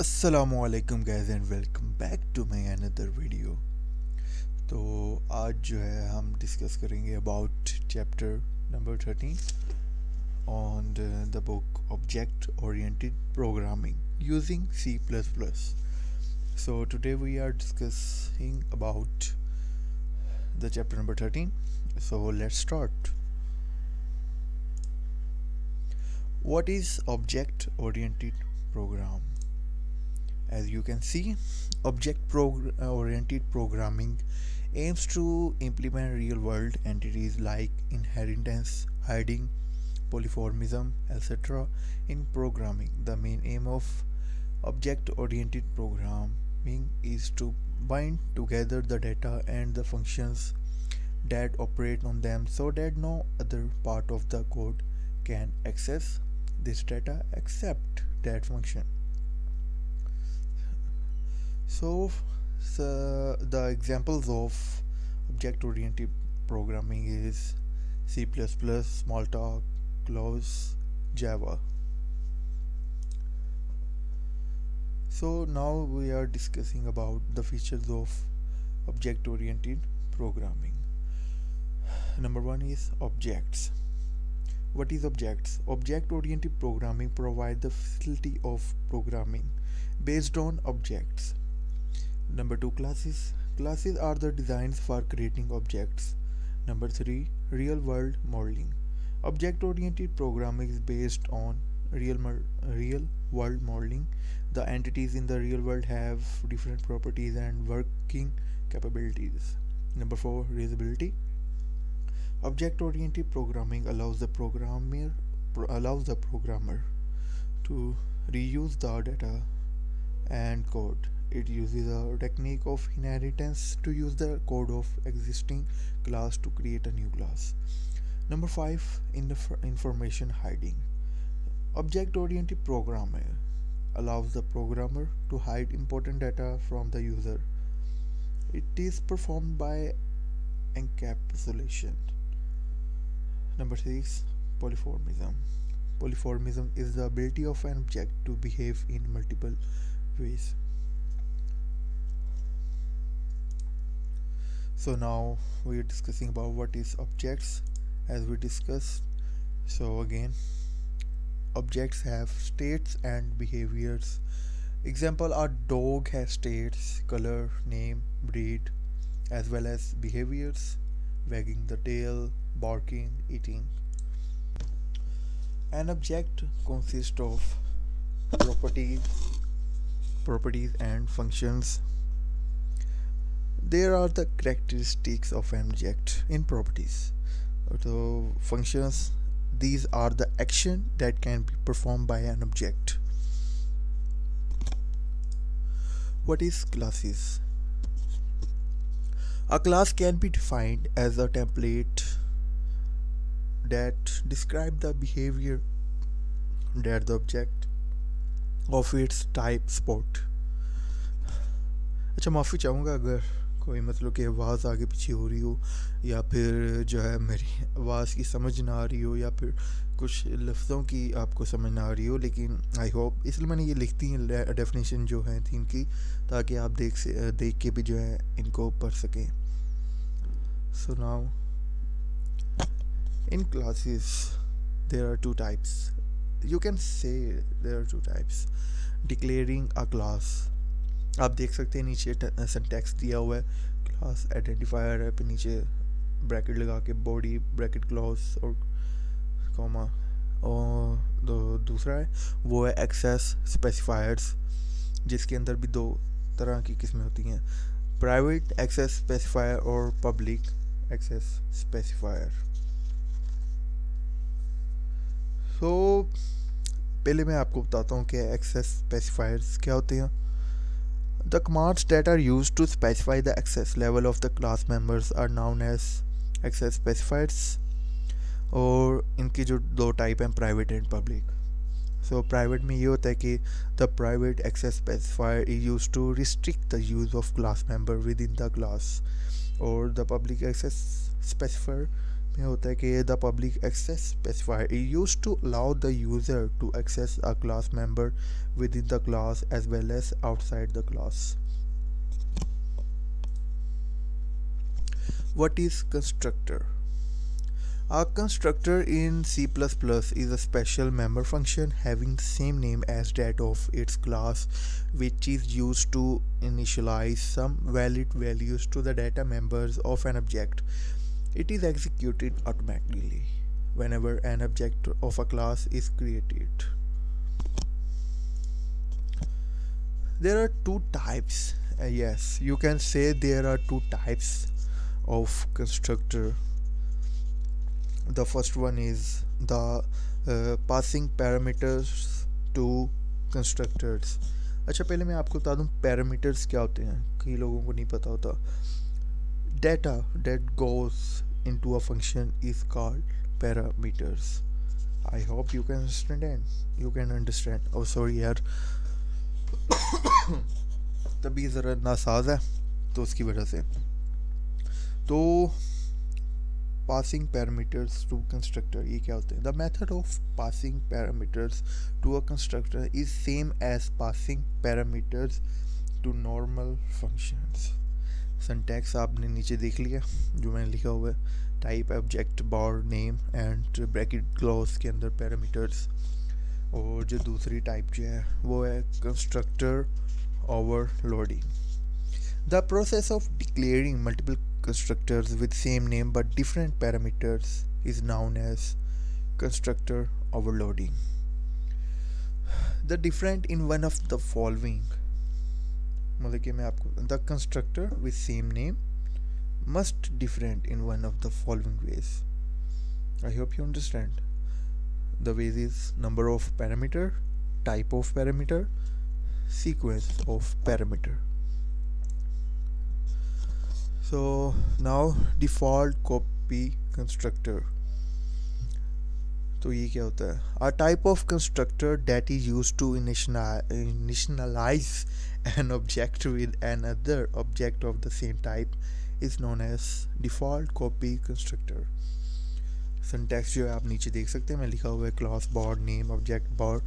Assalamualaikum guys and welcome back to my another video. तो आज जो है हम डिस्कस करेंगे about chapter number 13 on the book Object Oriented Programming using C++. So today we are discussing about the chapter number 13. So let's start. What is Object Oriented Program? As you can see, object-oriented programming aims to implement real-world entities like inheritance, hiding, polymorphism, etc. in programming. The main aim of object-oriented programming is to bind together the data and the functions that operate on them so that no other part of the code can access this data except that function. So, the examples of object-oriented programming is C++, Smalltalk, Close, Java. So now we are discussing about the features of object-oriented programming. Number one is objects. What is objects? Object-oriented programming provides the facility of programming based on objects. Number 2, classes. Classes are the designs for creating objects. Number 3, real world modeling. Object oriented programming is based on real world modeling. The entities in the real world have different properties and working capabilities. Number 4, reusability. Object oriented programming allows the programmer to reuse the data and code. It uses a technique of inheritance to use the code of existing class to create a new class. Number 5, information hiding. Object-oriented programming allows the programmer to hide important data from the user. It is performed by encapsulation. Number 6, polymorphism. Polymorphism is the ability of an object to behave in multiple ways. So now we are discussing about what is objects as we discussed. So again, objects have states and behaviors. Example, a dog has states, color, name, breed, as well as behaviors, wagging the tail, barking, eating. An object consists of properties and functions. There are the characteristics of an object in properties. So functions, these are the action that can be performed by an object. What is classes? A class can be defined as a template that describes the behavior that the object of its type support. अच्छा, माफ़ी चाहूँगा अगर कोई मतलब कि आवाज़ आगे पीछे हो रही हो या फिर जो है मेरी आवाज़ की समझ ना आ रही हो या फिर कुछ लफ्ज़ों की आपको समझ ना आ रही हो, लेकिन आई होप, इसलिए मैंने ये लिखती हैं डेफिनेशन जो है थी इनकी, ताकि आप देख के भी जो है इनको पढ़ सकें. So now in classes there are two types. You can say there are two types. Declaring a class. आप देख सकते हैं नीचे सिंटैक्स दिया हुआ है, क्लास आइडेंटिफायर है, फिर नीचे ब्रैकेट लगा के बॉडी ब्रैकेट क्लॉज और कॉमा, और दूसरा है वो है एक्सेस स्पेसिफायर्स, जिसके अंदर भी दो तरह की किस्में होती हैं, प्राइवेट एक्सेस स्पेसिफायर और पब्लिक एक्सेस स्पेसिफायर. सो पहले मैं आपको बताता हूँ कि एक्सेस स्पेसिफायर्स क्या होते हैं. The commands that are used to specify the access level of the class members are known as access specifiers. और इनकी जो दो टाइप हैं, private and public. So private में ये होता है कि the private access specifier is used to restrict the use of class member within the class, और द पब्लिक एक्सेस स्पेसिफायर में होता है कि the public access specifier is used to allow the user to access a class member within the class as well as outside the class. What is constructor? A constructor in C++ is a special member function having the same name as that of its class, which is used to initialize some valid values to the data members of an object. It is executed automatically whenever an object of a class is created. There are two types. Yes, you can say there are two types of constructor. The first one is the passing parameters to constructors. अच्छा, पहले मैं आपको बता दूं parameters क्या होते हैं, कई लोगों को नहीं पता होता. Data that goes into a function is called parameters. I hope you can understand. Oh sorry यार, तभी ज़रा नासाज है तो उसकी वजह से. तो passing parameters to constructor ये क्या होते हैं? The method of passing parameters to a constructor is same as passing parameters to normal functions. Syntax आपने नीचे देख लिया जो मैंने लिखा हुआ है, type object bar name and bracket clause के अंदर parameters. और जो दूसरी टाइप जो है वो है constructor overloading. The process of declaring multiple constructors with same name but different parameters is known as constructor overloading. The different in one of the following, मतलब कि मैं आपको the constructor with same name must different in one of the following ways. I hope you understand. The ways is number of parameter, type of parameter, sequence of parameter. So now default copy constructor. तो ये क्या होता है? A type of constructor that is used to initialize an object with another object of the same type is known as default copy constructor. Syntax जो है आप नीचे देख सकते हैं, मैं लिखा हुआ है class bar name object bar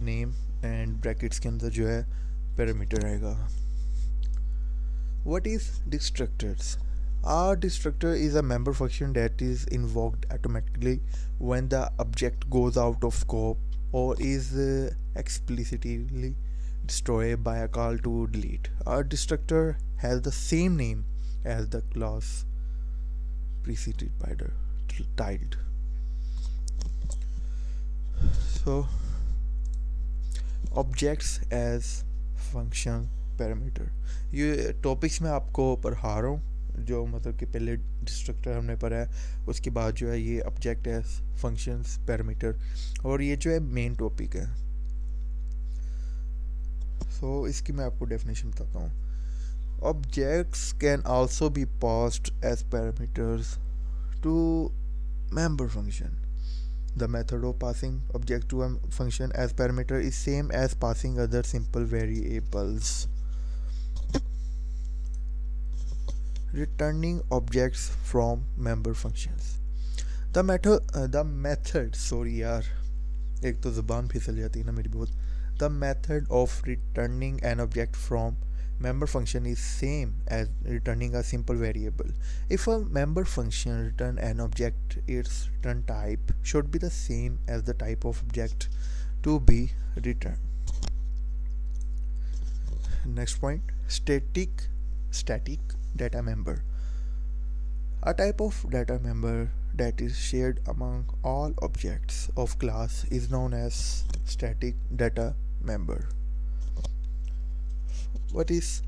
name and brackets के अंदर जो है parameter आएगा. What is destructors? A destructor is a member function that is invoked automatically when the object goes out of scope or is explicitly destroyed by a call to delete. A destructor has the same name as the class preceded by the tilde. So, objects as function parameter, ये topics मैं आपको पढ़ा रहा हूँ जो मतलब कि पहले डिस्ट्रक्टर हमने पढ़ा है, उसके बाद जो है ये ऑब्जेक्ट है फंक्शंस पैरामीटर, और ये जो है मेन टॉपिक है. सो इसकी मैं आपको डेफिनेशन बताता हूँ. Objects can also be passed as parameters to member function. The method of passing object to a function as parameter is same as passing other simple variables. Returning objects from member functions. The method sorry यार, एक तो ज़ुबान फिसल जाती है ना मेरी बहुत. The method of returning an object from member function is same as returning a simple variable. If a member function return an object, its return type should be the same as the type of object to be returned. Next point, static data member. A type of data member that is shared among all objects of class is known as static data member. What is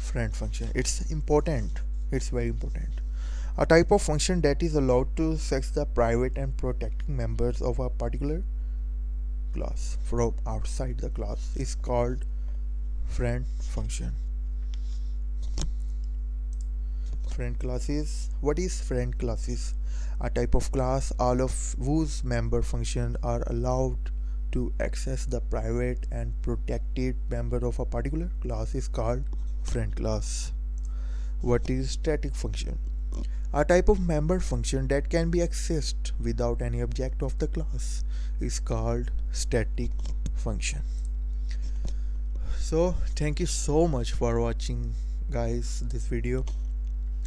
friend function? It's very important. A type of function that is allowed to access the private and protecting members of a particular class from outside the class is called friend function. Friend classes. What is friend classes? A type of class all of whose member functions are allowed to access the private and protected member of a particular class is called friend class. What is static function? A type of function that is allowed to access the private and protected member of a particular class is called friend class. What is friend class? A type of function all of whose member functions are allowed to access the private and protected member of a particular class is called friend class. What is static function? A type of member function that can be accessed without any object of the class is called static function. So thank you so much for watching guys this video.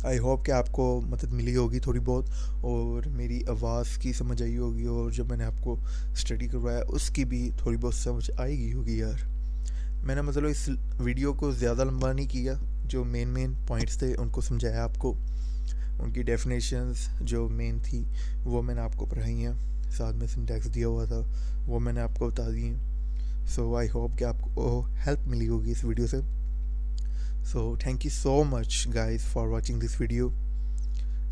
I hope कि आपको मदद मिली होगी थोड़ी बहुत, और मेरी आवाज़ की समझ आई होगी, और जब मैंने आपको स्टडी करवाया उसकी भी थोड़ी बहुत समझ आएगी होगी यार. मैंने मतलब इस वीडियो को ज़्यादा लंबा नहीं किया, जो मेन पॉइंट्स थे उनको समझाया आपको, उनकी डेफिनेशंस जो मेन थी वो मैंने आपको पढ़ाई हैं, साथ में सिंटैक्स दिया हुआ था वो मैंने आपको बता दी हैं. सो आई होप कि आपको हेल्प मिली होगी इस वीडियो से. So thank you so much guys for watching this video.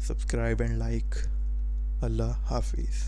Subscribe and like. Allah Hafiz.